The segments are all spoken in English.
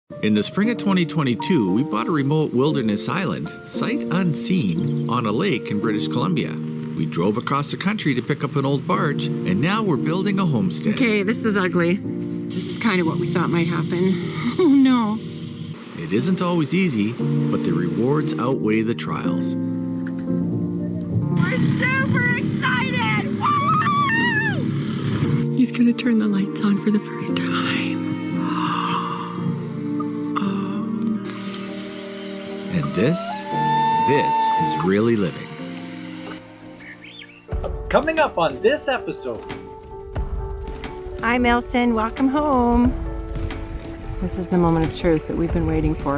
In the spring of 2022, we bought a remote wilderness island, sight unseen, on a lake in British Columbia. We drove across the country to pick up an old barge, and now we're building a homestead. Okay, this is ugly. This is kind of what we thought might happen. Oh no. It isn't always easy, but the rewards outweigh the trials. We're super excited! Woo! He's gonna turn the lights on for the first time. And this is really living. Coming up on this episode. Hi Milton, welcome home. This is the moment of truth that we've been waiting for.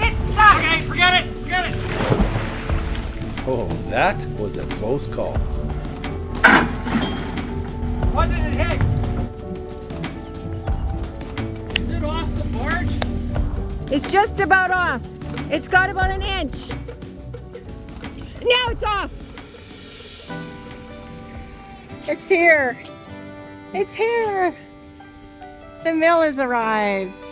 It's stuck! Okay, forget it! Oh, that was a close call. What did it hit? Is it off the barge? It's just about off. It's got about an inch. Now it's off. It's here. It's here. The mill has arrived.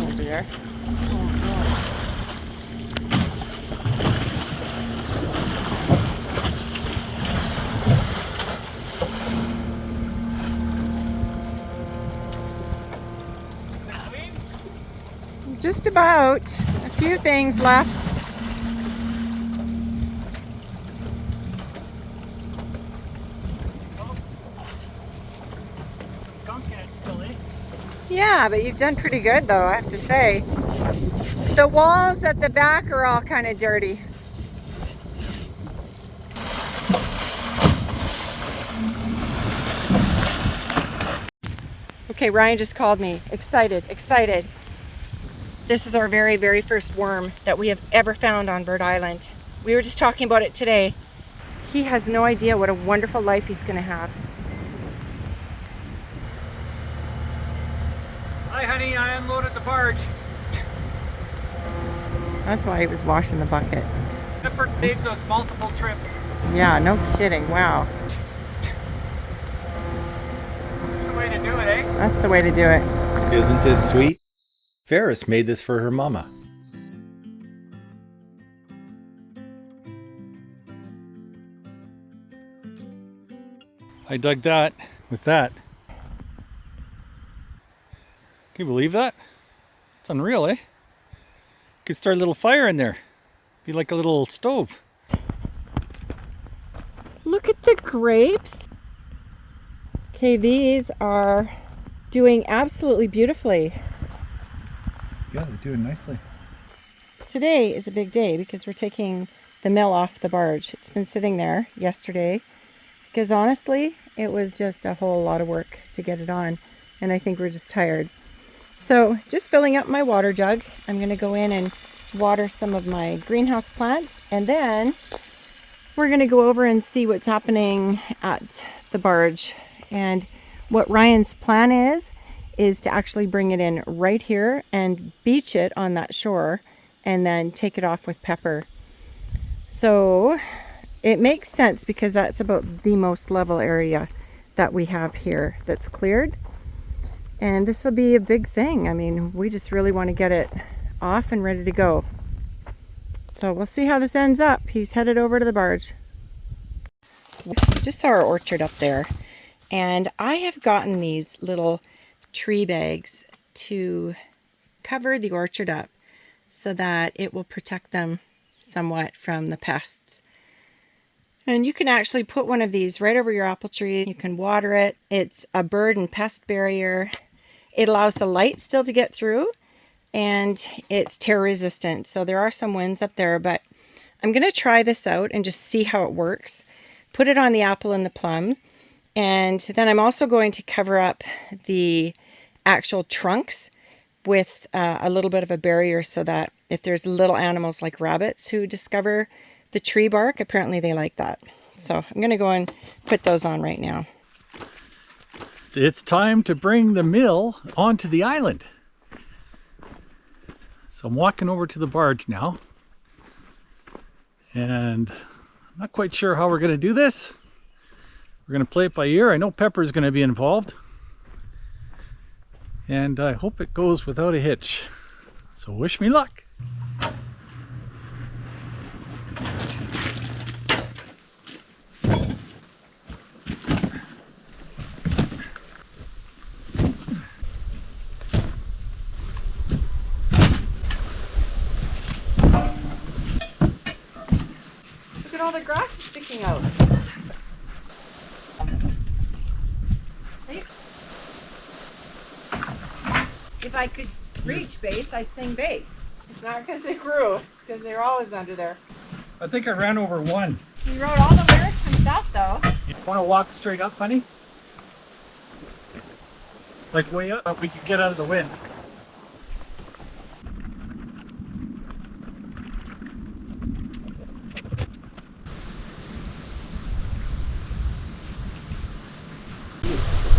Oh dear. Just about. A few things left. Yeah, but you've done pretty good though, I have to say. The walls at the back are all kind of dirty. Okay, Ryan just called me. Excited. This is our very, very first worm that we have ever found on Bird Island. We were just talking about it today. He has no idea what a wonderful life he's going to have. Hi honey, I unloaded the barge. That's why he was washing the bucket. Effort saves us multiple trips. Yeah, no kidding. Wow. That's the way to do it, eh? That's the way to do it. Isn't this sweet? Ferris made this for her mama. I dug that with that. Can you believe that? It's unreal, eh? Could start a little fire in there. Be like a little stove. Look at the grapes. Okay, these are doing absolutely beautifully. Yeah, they're doing nicely. Today is a big day because we're taking the mill off the barge. It's been sitting there yesterday because honestly, it was just a whole lot of work to get it on. And I think we're just tired. So just filling up my water jug. I'm going to go in and water some of my greenhouse plants. And then we're going to go over and see what's happening at the barge. And what Ryan's plan is to actually bring it in right here and beach it on that shore and then take it off with pepper. So it makes sense because that's about the most level area that we have here that's cleared. And this will be a big thing. I mean, we just really want to get it off and ready to go. So we'll see how this ends up. He's headed over to the barge. Just saw our orchard up there. And I have gotten these little tree bags to cover the orchard up so that it will protect them somewhat from the pests. And you can actually put one of these right over your apple tree. You can water it. It's a bird and pest barrier. It allows the light still to get through, and it's tear resistant. So there are some winds up there, but I'm going to try this out and just see how it works. Put it on the apple and the plums. And then I'm also going to cover up the actual trunks with a little bit of a barrier so that if there's little animals like rabbits who discover the tree bark, apparently they like that. So I'm going to go and put those on right now. It's time to bring the mill onto the island. So I'm walking over to the barge now. And I'm not quite sure how we're going to do this. We're going to play it by ear. I know Pepper's going to be involved. And I hope it goes without a hitch. So wish me luck. Look at all the grass sticking out. Right? If I could reach base, I'd sing bass. It's not because they grew, it's because they're always under there. I think I ran over one. You wrote all the lyrics and stuff though. You want to walk straight up, honey? Like way up, we can get out of the wind.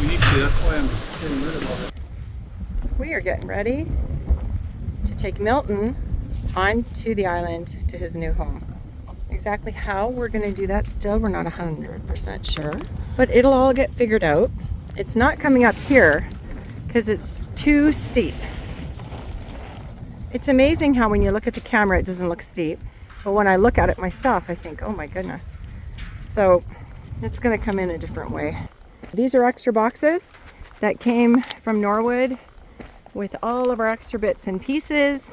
We need to, that's why I'm getting rid of all it. We are getting ready to take Milton onto the island to his new home. Exactly how we're going to do that still, we're not 100% sure. But it'll all get figured out. It's not coming up here because it's too steep. It's amazing how when you look at the camera it doesn't look steep. But when I look at it myself, I think, oh my goodness. So it's going to come in a different way. These are extra boxes that came from Norwood with all of our extra bits and pieces.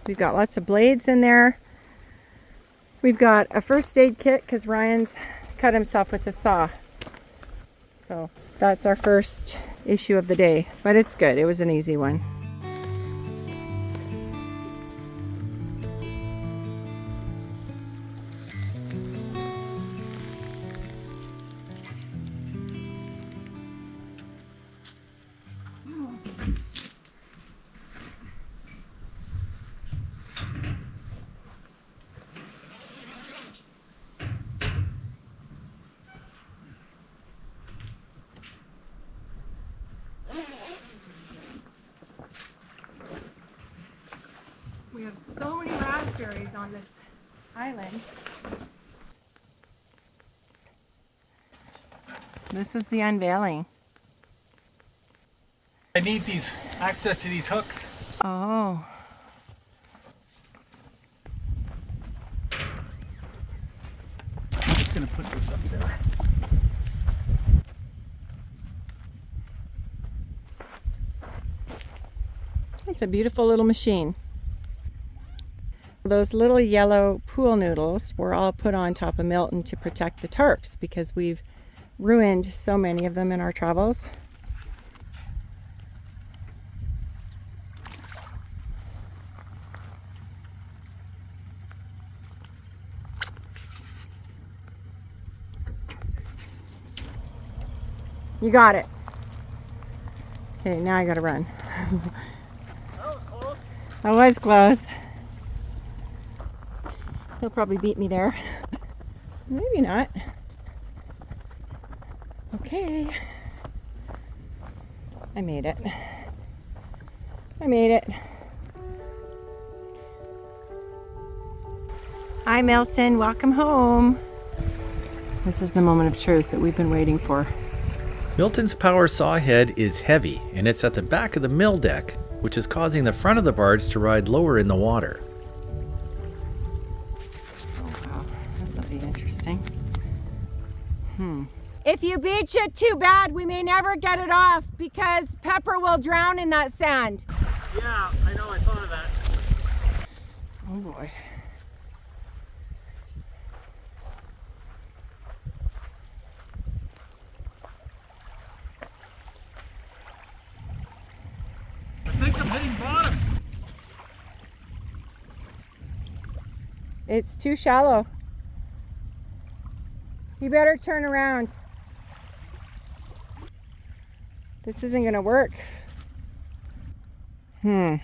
We've got lots of blades in there. We've got a first aid kit because Ryan's cut himself with a saw. So that's our first issue of the day, but it's good. It was an easy one. We have so many raspberries on this island. This is the unveiling. I need these access to these hooks. Oh. I'm just gonna put this up there. It's a beautiful little machine. Those little yellow pool noodles were all put on top of Milton to protect the tarps because we've ruined so many of them in our travels. You got it. Okay, now I gotta run. That was close. That was close. He'll probably beat me there. Maybe not. Okay. I made it. I made it. Hi, Milton. Welcome home. This is the moment of truth that we've been waiting for. Milton's power saw head is heavy, and it's at the back of the mill deck, which is causing the front of the barge to ride lower in the water. Oh, wow. This'll be interesting. If you beach it too bad, we may never get it off because Pepper will drown in that sand. Yeah, I know, I thought of that. Oh boy. I think I'm hitting bottom. It's too shallow. You better turn around. This isn't gonna work. Yeah,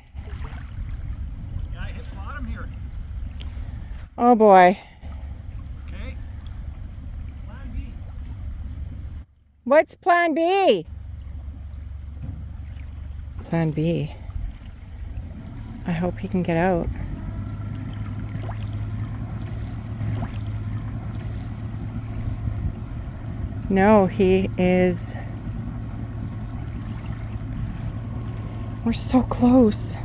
I hit bottom here. Oh boy. Okay. Plan B. What's plan B? plan B. I hope he can get out. No, he is. We're so close.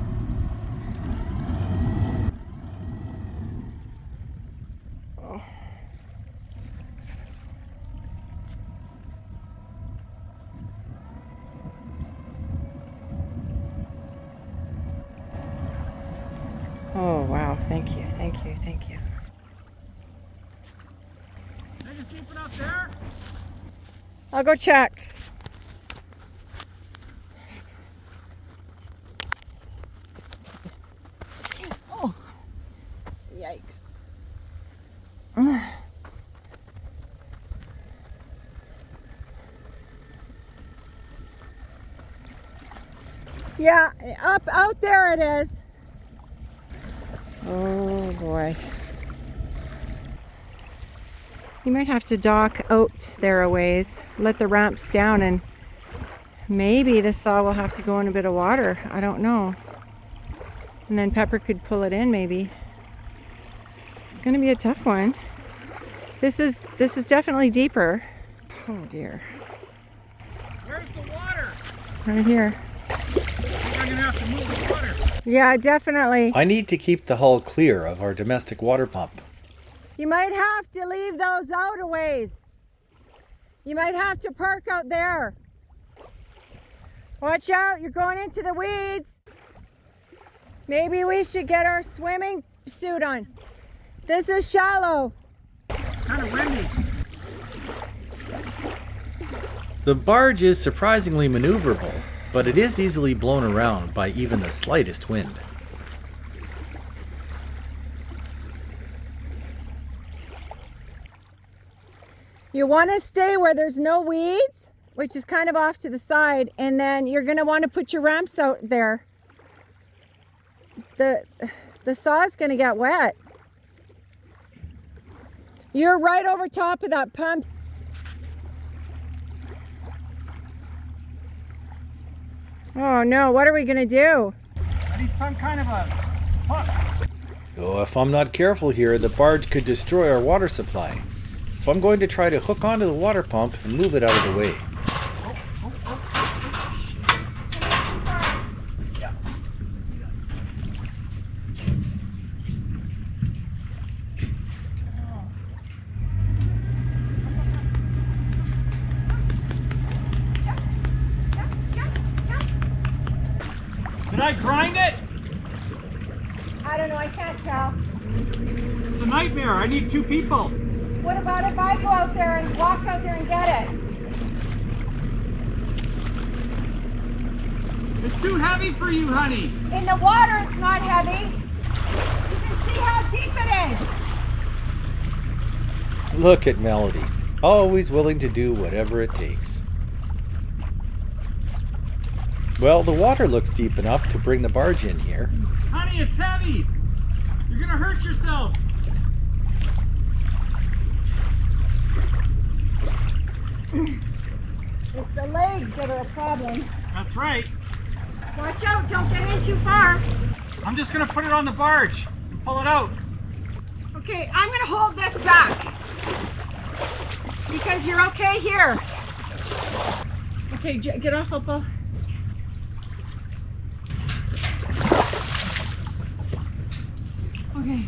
Oh, wow. Thank you, thank you, thank you. Can you keep it up there? I'll go check. Oh, yikes. Yeah, out there it is. Oh boy. You might have to dock out there a ways, let the ramps down, and maybe the saw will have to go in a bit of water. I don't know. And then Pepper could pull it in maybe. It's gonna be a tough one. This is definitely deeper. Oh dear. Where's the water? Right here. We're gonna have to move the water. Yeah, definitely. I need to keep the hull clear of our domestic water pump. You might have to leave those out a ways. You might have to park out there. Watch out, you're going into the weeds. Maybe we should get our swimming suit on. This is shallow. Kind of windy. The barge is surprisingly maneuverable, but it is easily blown around by even the slightest wind. You want to stay where there's no weeds, which is kind of off to the side, and then you're going to want to put your ramps out there. The saw is going to get wet. You're right over top of that pump. Oh no, what are we going to do? I need some kind of a hook. Oh, if I'm not careful here, the barge could destroy our water supply. So I'm going to try to hook onto the water pump and move it out of the way. Did I grind it? I don't know, I can't tell. It's a nightmare. I need two people. What about if I go out there and walk out there and get it? It's too heavy for you, honey. In the water, it's not heavy. You can see how deep it is. Look at Melodi, always willing to do whatever it takes. Well, the water looks deep enough to bring the barge in here. Honey, it's heavy. You're gonna hurt yourself. It's the legs that are a problem. That's right. Watch out, don't get in too far. I'm just gonna put it on the barge and pull it out. Okay, I'm gonna hold this back. Because you're okay here. Okay, get off, Opal. Okay.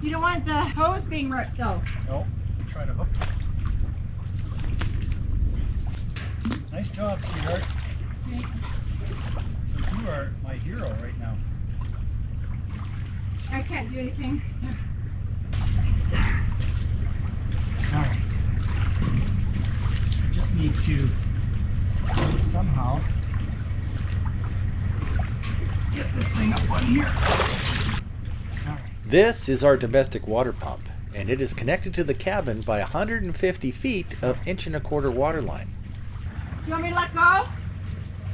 You don't want the hose being ripped though. No, try to hook this. Nice job, sweetheart. Okay. You are my hero right now. I can't do anything, so. All right. I just need to somehow get this thing up on here. All right. This is our domestic water pump, and it is connected to the cabin by 150 feet of 1.25" water line. Do you want me to let go?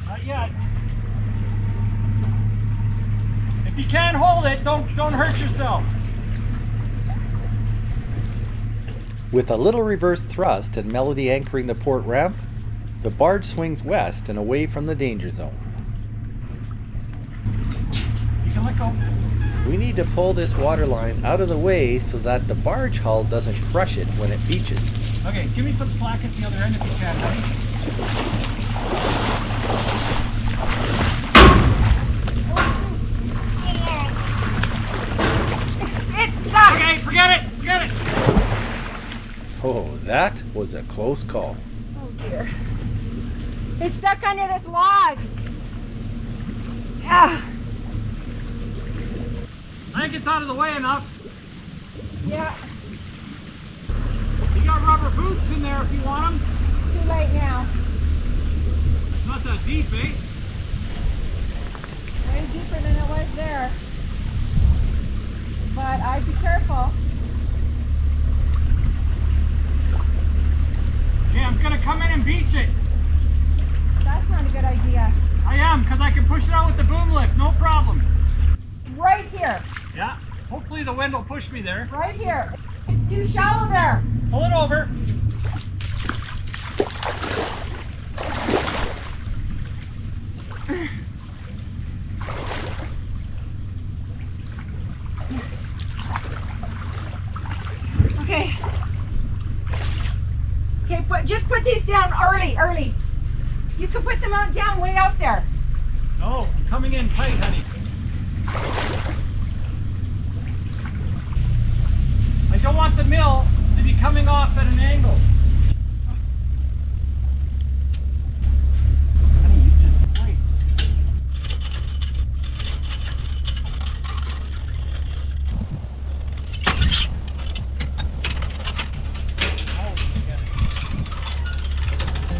Not yet. If you can't hold it, don't hurt yourself. With a little reverse thrust and Melodi anchoring the port ramp, the barge swings west and away from the danger zone. You can let go. We need to pull this water line out of the way so that the barge hull doesn't crush it when it beaches. Okay, give me some slack at the other end if you can, buddy. It's stuck. Okay, forget it. Forget it. Oh, that was a close call. Oh dear. It's stuck under this log. Ah. I think it's out of the way enough. Yeah, You got rubber boots in there if you want them. too late now. Not that deep, eh? Way deeper than it was there. But I'd be careful. Okay, I'm gonna come in and beach it. That's not a good idea. I am, because I can push it out with the boom lift, no problem. Right here. Yeah, hopefully the wind will push me there. Right here. It's too shallow there. Pull it over. Okay. Okay, just put these down early. You can put them down way out there. No, I'm coming in tight, honey. I don't want the mill to be coming off at an angle. Honey, you just wait.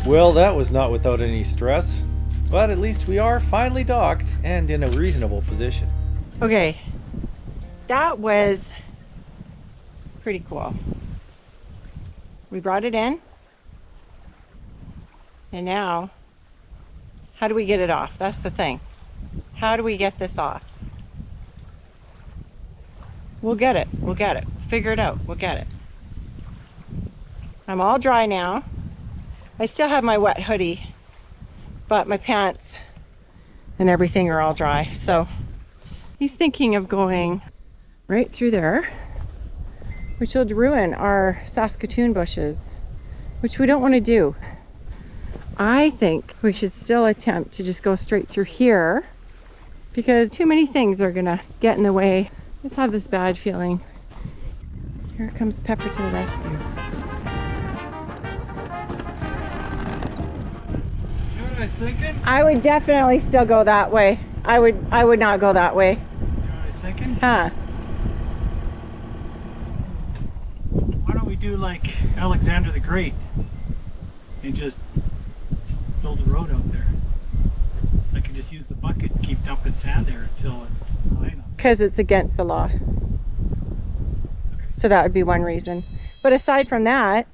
Well, that was not without any stress, but at least we are finally docked and in a reasonable position. Okay. That was pretty cool. We brought it in. And now, how do we get it off? That's the thing. How do we get this off? We'll get it. We'll get it. Figure it out. We'll get it. I'm all dry now. I still have my wet hoodie, but my pants and everything are all dry. So he's thinking of going right through there, which will ruin our Saskatoon bushes, which we don't want to do. I think we should still attempt to just go straight through here because too many things are gonna get in the way. Let's have this bad feeling. Here comes Pepper to the rescue. You know what I was thinking? I would definitely still go that way. I would not go that way. You know what I was thinking? Huh. Why don't we do like Alexander the Great and just build a road out there? I can just use the bucket and keep dumping sand there until it's high enough. Because it's against the law. So that would be one reason. But aside from that,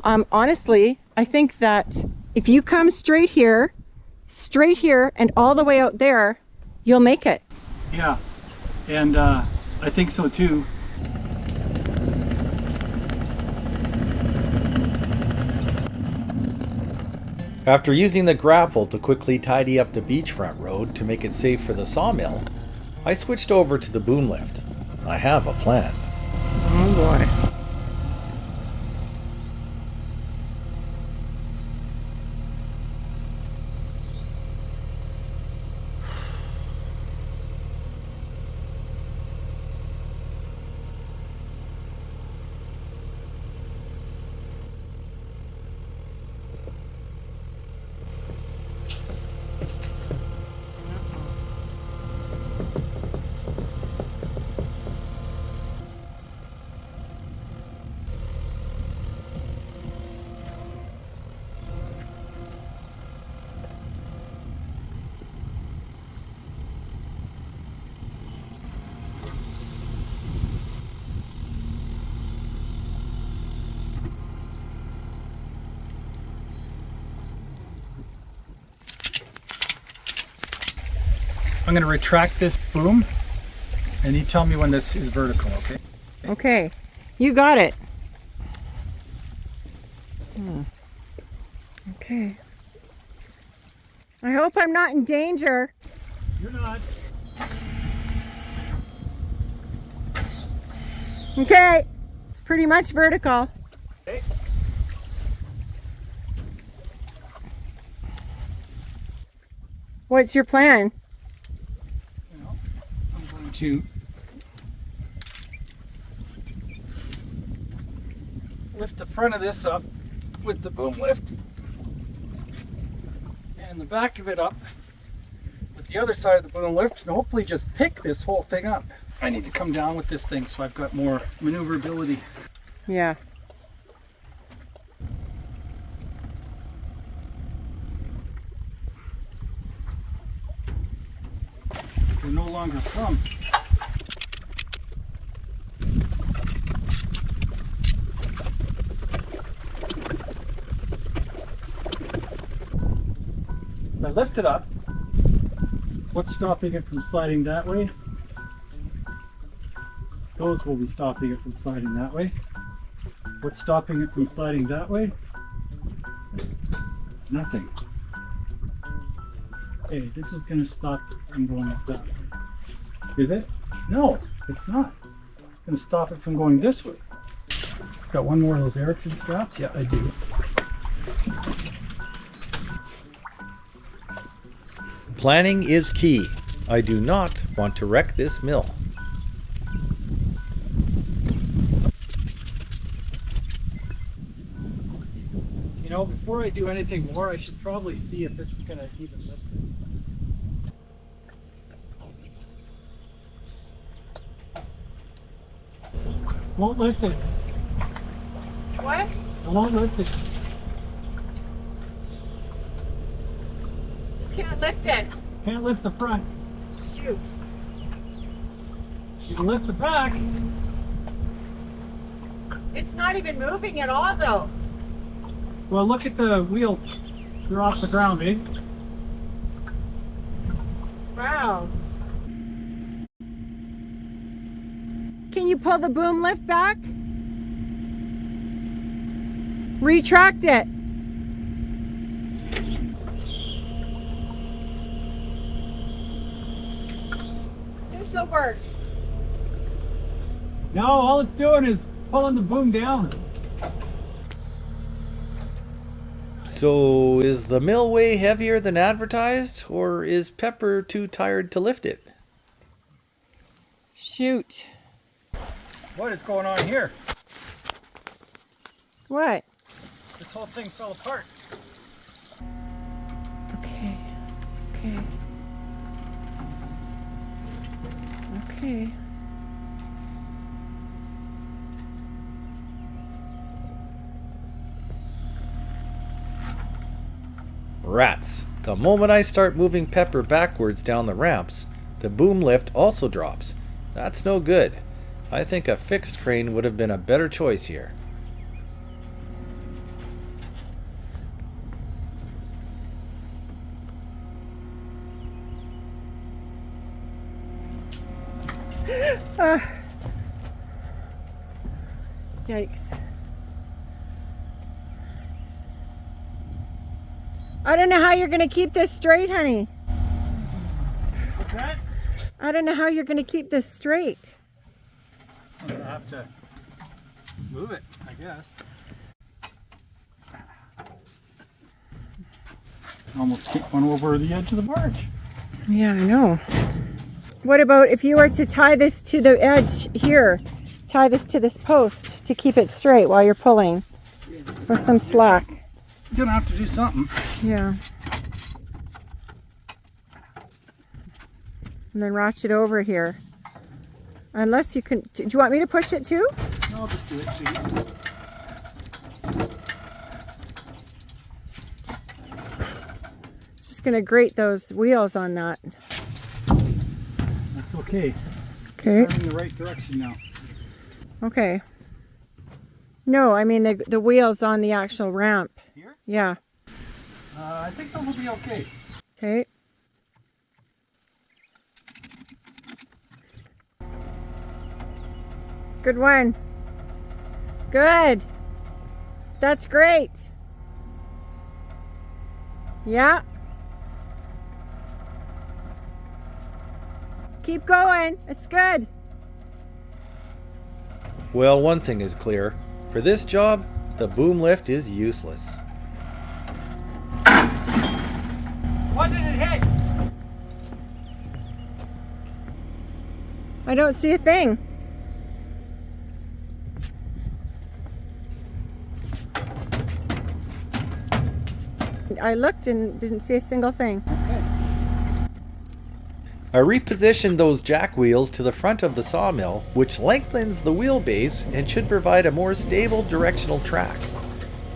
honestly, I think that if you come straight here, and all the way out there, you'll make it. Yeah, and I think so too. After using the grapple to quickly tidy up the beachfront road to make it safe for the sawmill, I switched over to the boom lift. I have a plan. Oh boy. I'm going to retract this boom and you tell me when this is vertical, okay? Okay, you got it. Okay. I hope I'm not in danger. You're not. Okay, it's pretty much vertical. Okay. What's your plan? Well, I'm going to lift the front of this up with the boom lift and the back of it up with the other side of the boom lift, and hopefully just pick this whole thing up. I need to come down with this thing so I've got more maneuverability. Yeah. They're no longer plumb. If I lift it up, what's stopping it from sliding that way? Those will be stopping it from sliding that way. What's stopping it from sliding that way? Nothing. Okay, this is going to stop it from going up that way. Is it? No, it's not. It's going to stop it from going this way. Got one more of those Erickson straps? Yeah, I do. Planning is key. I do not want to wreck this mill. You know, before I do anything more, I should probably see if this is going to even lift it. Won't lift it. What? I won't lift it. Can't lift it. Can't lift the front. Shoot. You can lift the back. It's not even moving at all though. Well, look at the wheels. They're off the ground, eh? Wow. Can you pull the boom lift back? Retract it. This'll work. No, all it's doing is pulling the boom down. So is the mill way heavier than advertised, or is Pepper too tired to lift it? Shoot. What is going on here? What? This whole thing fell apart. Okay. Okay. Okay. Rats. The moment I start moving Pepper backwards down the ramps, the boom lift also drops. That's no good. I think a fixed crane would have been a better choice here. Yikes. I don't know how you're going to keep this straight, honey. What's that? I don't know how you're going to keep this straight. I'm gonna have to move it, I guess. Almost kick one over the edge of the barge. Yeah, I know. What about if you were to tie this to the edge here? Tie this to this post to keep it straight while you're pulling with some slack. You're gonna have to do something. Yeah. And then ratchet over here. Unless you can, do you want me to push it too? No, I'll just do it too. Just gonna grate those wheels on that. That's okay. Okay. I'm in the right direction now. Okay. No, I mean the wheels on the actual ramp. Here? Yeah. I think those will be okay. Okay. Good one. Good. That's great. Yeah. Keep going. It's good. Well, one thing is clear. For this job, the boom lift is useless. What did it hit? I don't see a thing. I looked and didn't see a single thing. I repositioned those jack wheels to the front of the sawmill, which lengthens the wheelbase and should provide a more stable directional track.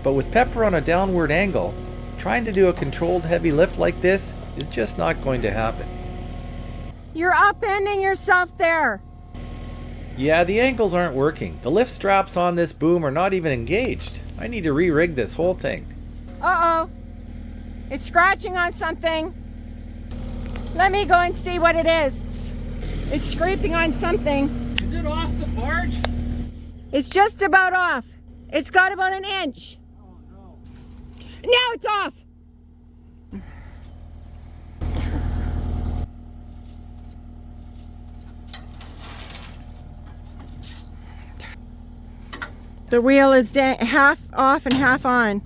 But with Pepper on a downward angle, trying to do a controlled heavy lift like this is just not going to happen. You're upending yourself there. Yeah, the angles aren't working. The lift straps on this boom are not even engaged. I need to re-rig this whole thing. Uh-oh. It's scratching on something. Let me go and see what it is. It's scraping on something. Is it off the barge? It's just about off. It's got about an inch. Oh no. Now it's off. The wheel is half off and half on.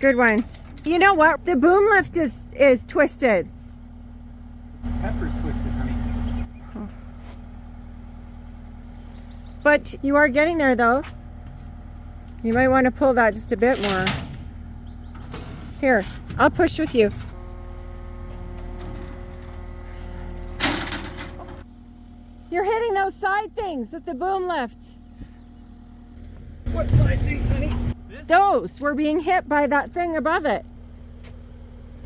Good one. You know what? The boom lift is twisted. Pepper's twisted, honey. But you are getting there though. You might want to pull that just a bit more. Here, I'll push with you. You're hitting those side things with the boom lift. What side things, honey? This? Those were being hit by that thing above it.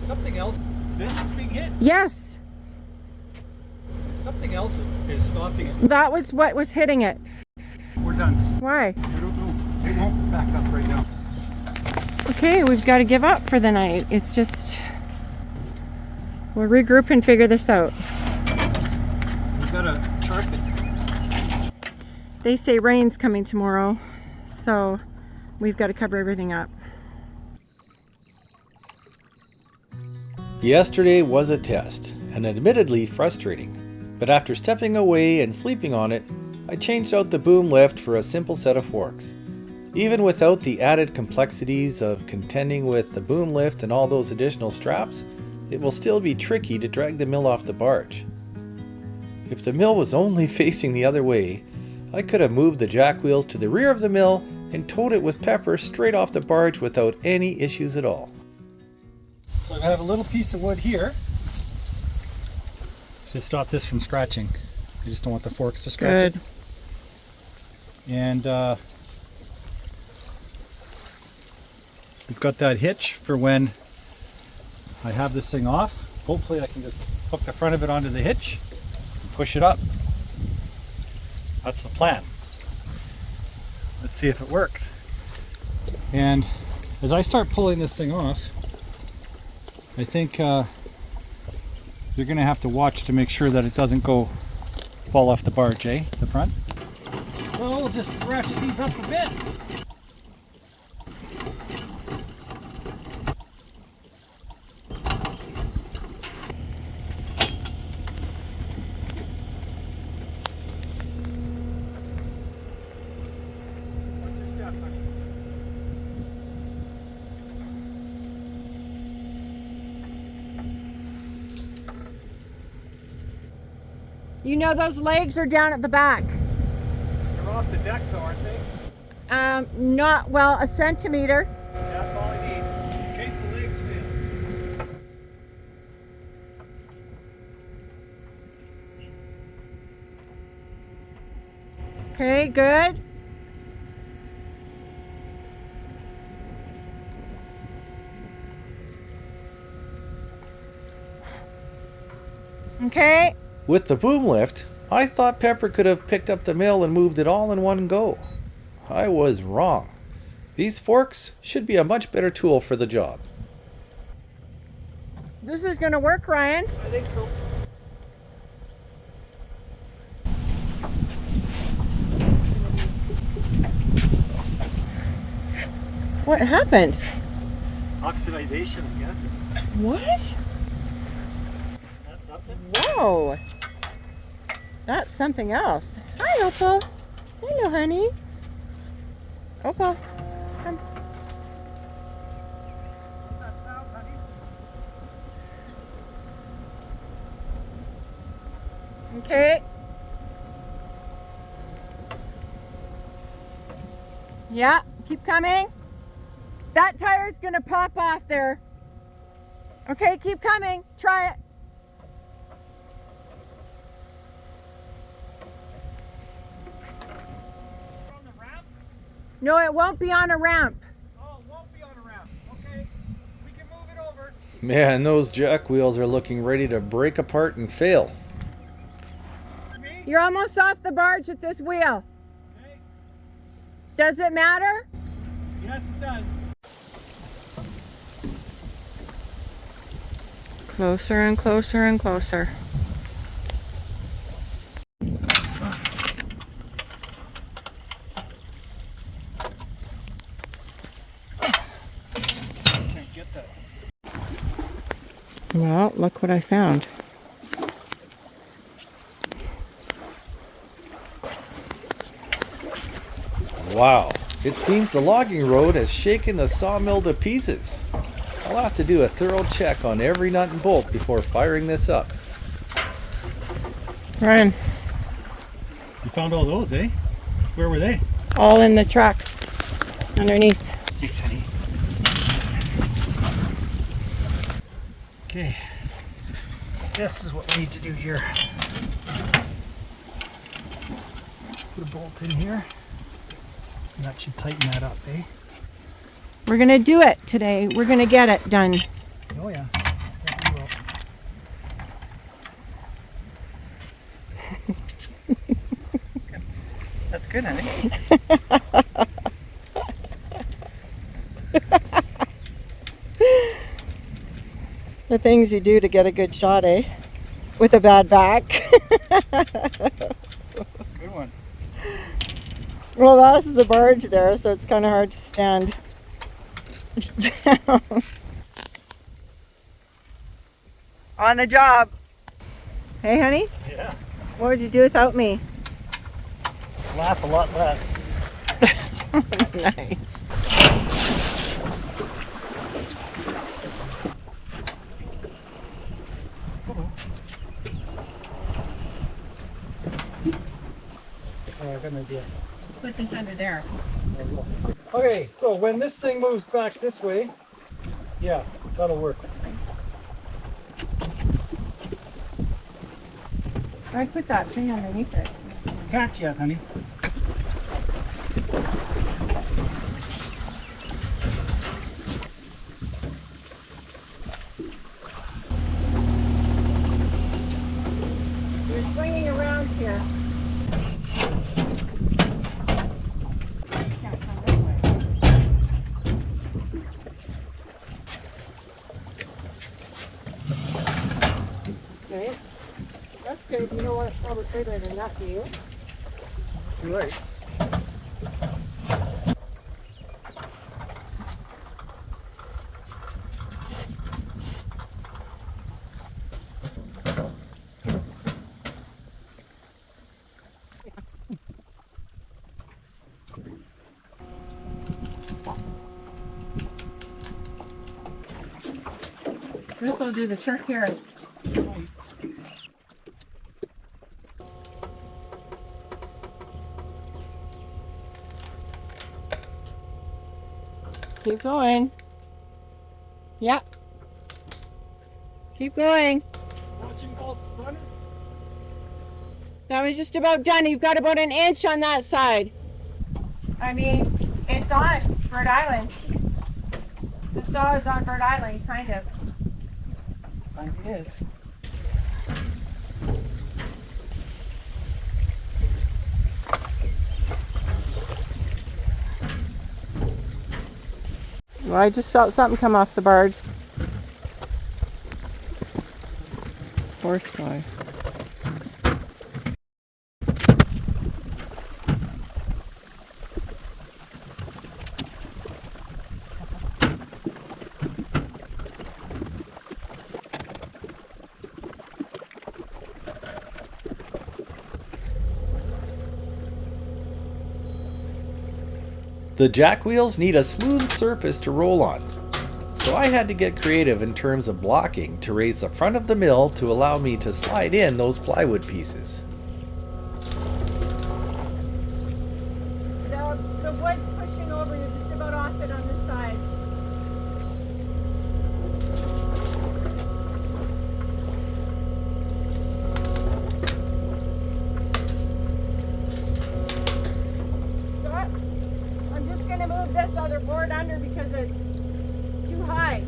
Something else. This is being hit. Yes, Something else is stopping it. that was what was hitting it. We're done. Why? I don't know. It won't back up right now. Okay, we've got to give up for the night. It's just, we'll regroup and figure this out. We gotta chart it. They say rain's coming tomorrow, so we've got to cover everything up. Yesterday was a test, and admittedly frustrating. But after stepping away and sleeping on it, I changed out the boom lift for a simple set of forks. Even without the added complexities of contending with the boom lift and all those additional straps, it will still be tricky to drag the mill off the barge. If the mill was only facing the other way, I could have moved the jack wheels to the rear of the mill and towed it with Pepper straight off the barge without any issues at all. So I have a little piece of wood here to stop this from scratching. I just don't want the forks to scratch it. And we've got that hitch for when I have this thing off. Hopefully I can just hook the front of it onto the hitch and push it up. That's the plan. Let's see if it works. And as I start pulling this thing off, I think you're going to have to watch to make sure that it doesn't fall off the barge, the front. So we'll just ratchet these up a bit. You know those legs are down at the back. They're off the deck though, aren't they? Not, well, a centimeter. That's all I need, in case the legs fail. Okay, good. Okay. With the boom lift, I thought Pepper could have picked up the mill and moved it all in one go. I was wrong. These forks should be a much better tool for the job. This is gonna work, Ryan. I think so. What happened? Oxidization, I guess. What? That's No. That's something else. Hi, Opal. Hello, honey. Opal, come. What's that sound, honey? Okay. Yeah, keep coming. That tire's gonna pop off there. Okay, keep coming. Try it. On the ramp? No, it won't be on a ramp. Oh, it won't be on a ramp. Okay, we can move it over. Man, those jack wheels are looking ready to break apart and fail. Me? You're almost off the barge with this wheel. Okay. Does it matter? Yes, it does. Closer and closer and closer. Can't get that. Well, look what I found. Wow, it seems the logging road has shaken the sawmill to pieces. I'll have to do a thorough check on every nut and bolt before firing this up. Run. You found all those, eh? Where were they? All in the trucks. Underneath. Thanks, honey. Okay. This is what we need to do here. Put a bolt in here. And that should tighten that up, eh? We're gonna do it today. We're gonna get it done. Oh yeah. Yeah, we will. That's good, honey. The things you do to get a good shot, eh? With a bad back. Good one. Well, that's the barge there, so it's kind of hard to stand down. On the job. Hey, honey, Yeah. what would you do without me? Laugh a lot less. Nice. Oh, I got an idea. Put this under there. Okay, so when this thing moves back this way, yeah, that'll work. I put that thing underneath it. Can't yet, honey. You're swinging around here. Can't come this way. Okay. That's good. You don't want to throw it further than that, do you? Too late. This will do the trick here. Keep going. Yep. Keep going. Watching both runners. That was just about done. You've got about an inch on that side. I mean, it's on Bird Island. The saw is on Bird Island, kind of. I think it is. Well, I just felt something come off the barge. Horsefly. The jack wheels need a smooth surface to roll on, so I had to get creative in terms of blocking to raise the front of the mill to allow me to slide in those plywood pieces. The wood's pushing over, you're just about off it on this side. Stop. I'm just going to move this other board under because it's too high.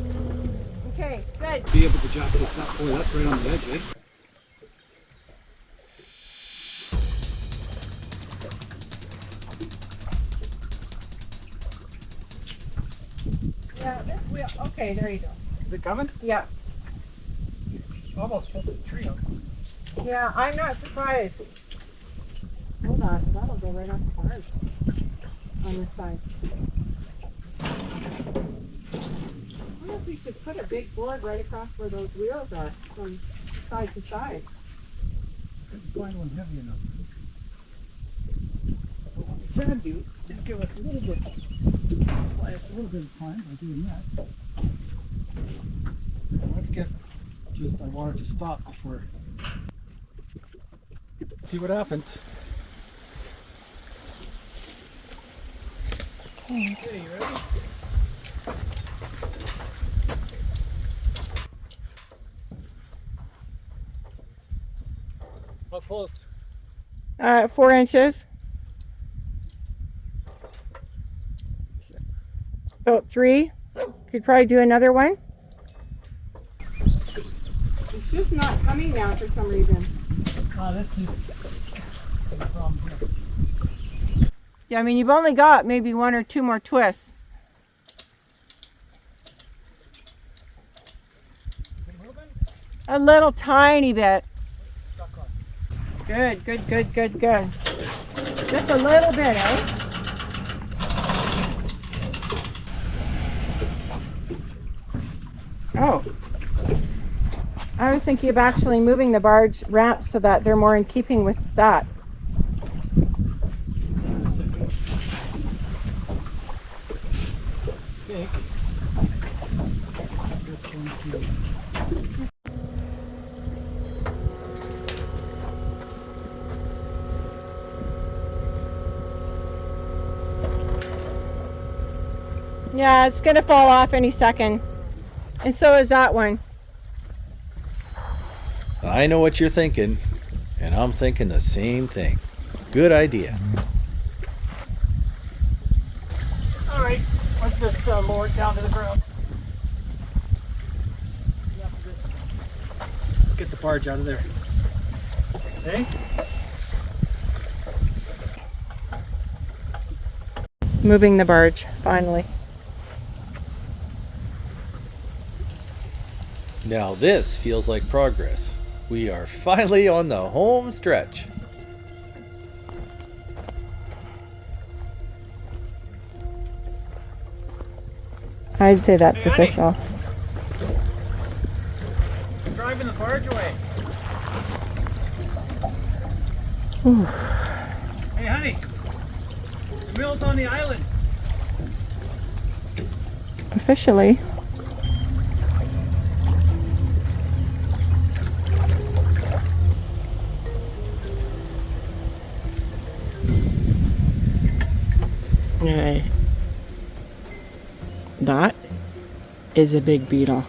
Okay, good. Be able to jack this up. Boy, that's right on the edge, eh? Yeah, this wheel. Okay, there you go. Is it coming? Yeah. Almost pulled the tree up. Yeah, I'm not surprised. Hold on, that'll go right off the barge on this side. I wonder if we should put a big board right across where those wheels are from side to side. Couldn't find one heavy enough. But what we can do is give us a little bit, buy us a little bit of time by doing that. Let's get, just I wanted to stop before. See what happens. Okay, you ready? How close? 4 inches. About 3. Could probably do another one. It's just not coming now for some reason. This is the problem here. Yeah, I mean, you've only got maybe 1 or 2 more twists. Is it moving? A little tiny bit. Stuck on. Good, good, good, good, good. Just a little bit, eh? Oh. I was thinking of actually moving the barge ramp so that they're more in keeping with that. Okay. Yeah, it's gonna fall off any second. And so is that one. I know what you're thinking, and I'm thinking the same thing. Good idea. All right, let's just lower it down to the ground. Let's get the barge out of there. Okay? Moving the barge, finally. Now this feels like progress. We are finally on the home stretch. I'd say that's Hey, honey. official. You're driving the barge away. Whew. Hey, honey. The mill's on the island. Officially. Okay. That is a big beetle.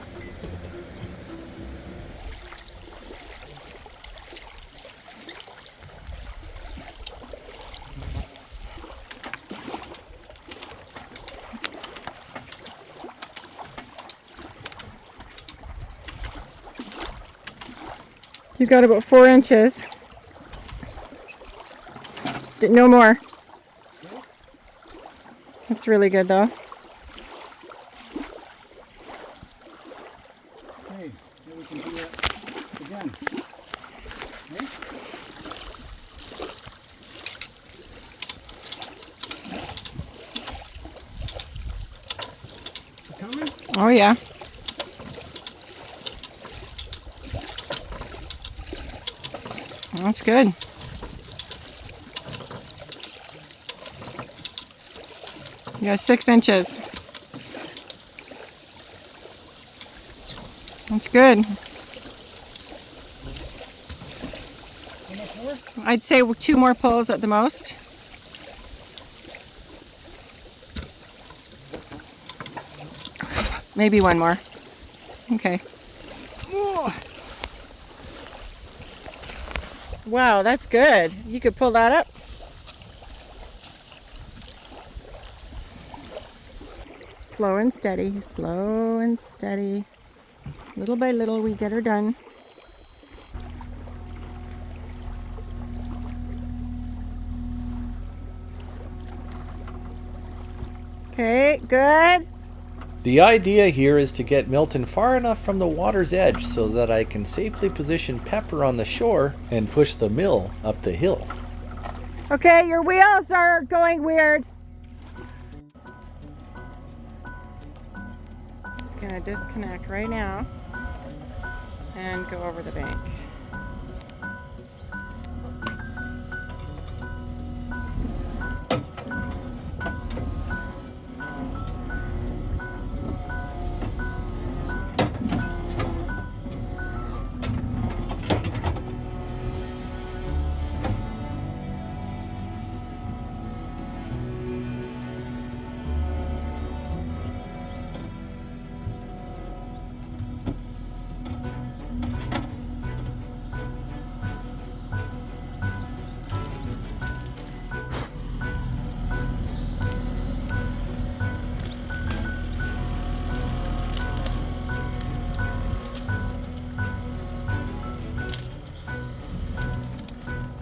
You got about 4 inches. No more. That's really good though. Hey, maybe we can do that again. Okay? You coming? Oh yeah. That's good. Yeah, 6 inches. That's good. I'd say 2 more pulls at the most. Maybe 1 more. Okay. Wow, that's good. You could pull that up. Slow and steady, slow and steady. Little by little we get her done. Okay, good. The idea here is to get Milton far enough from the water's edge so that I can safely position Pepper on the shore and push the mill up the hill. Okay, your wheels are going weird. Just gonna disconnect right now and go over the bank.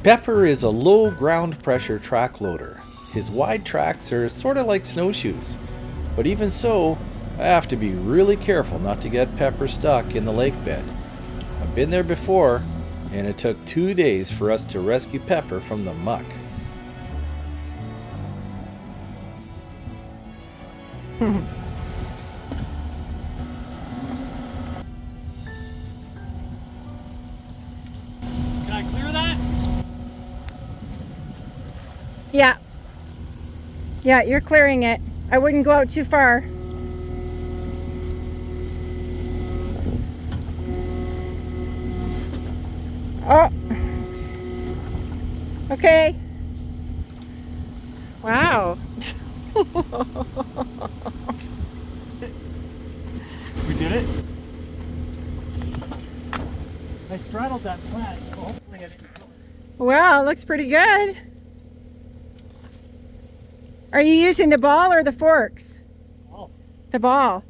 Pepper is a low ground pressure track loader. His wide tracks are sort of like snowshoes. But even so, I have to be really careful not to get Pepper stuck in the lake bed. I've been there before, and it took 2 days for us to rescue Pepper from the muck. Can I clear that? Yeah. Yeah, you're clearing it. I wouldn't go out too far. Oh. Okay. Wow. We did it. I straddled that plant, so hopefully I didn't kill it. Well, it looks pretty good. Are you using the ball or the forks? Oh, The ball.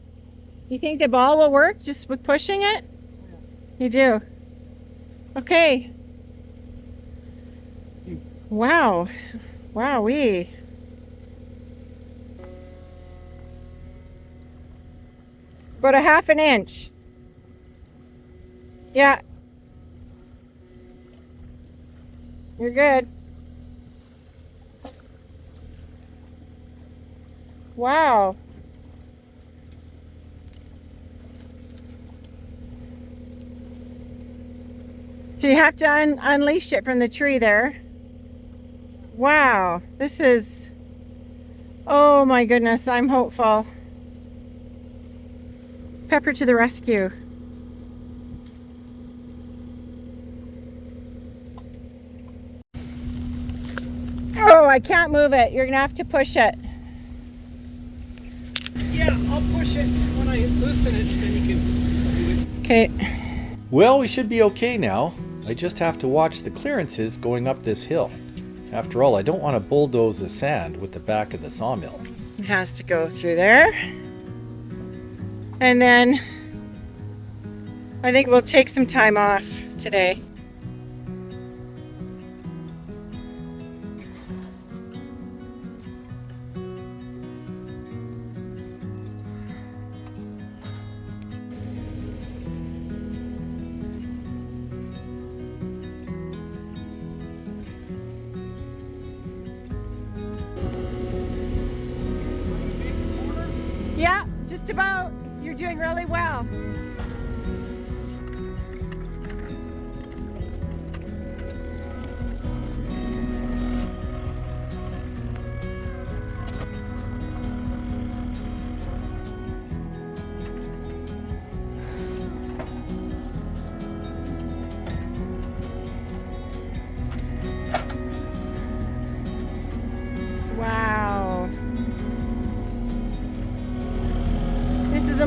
You think the ball will work just with pushing it? You do. Okay. Wow. Wowee. About a 1/2 inch. Yeah. You're good. Wow. So you have to unleash it from the tree there. Wow. This is... Oh my goodness, I'm hopeful. Pepper to the rescue. Oh, I can't move it. You're gonna have to push it. yeah, I'll push it. When I loosen it, then you can do it. Okay. Well, we should be okay now. I just have to watch the clearances going up this hill. After all, I don't want to bulldoze the sand with the back of the sawmill. It has to go through there. And then I think we'll take some time off today. Yeah, just about. You're doing really well.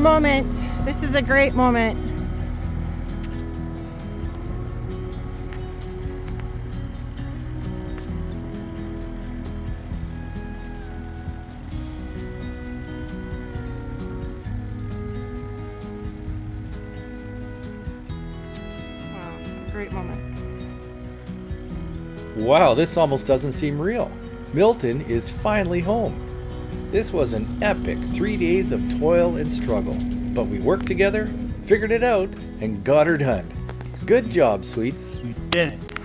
moment. This is a great moment. Wow, great moment. Wow, this almost doesn't seem real. Milton is finally home. This was an epic 3 days of toil and struggle, but we worked together, figured it out, and got her done. Good job, sweets. We did it.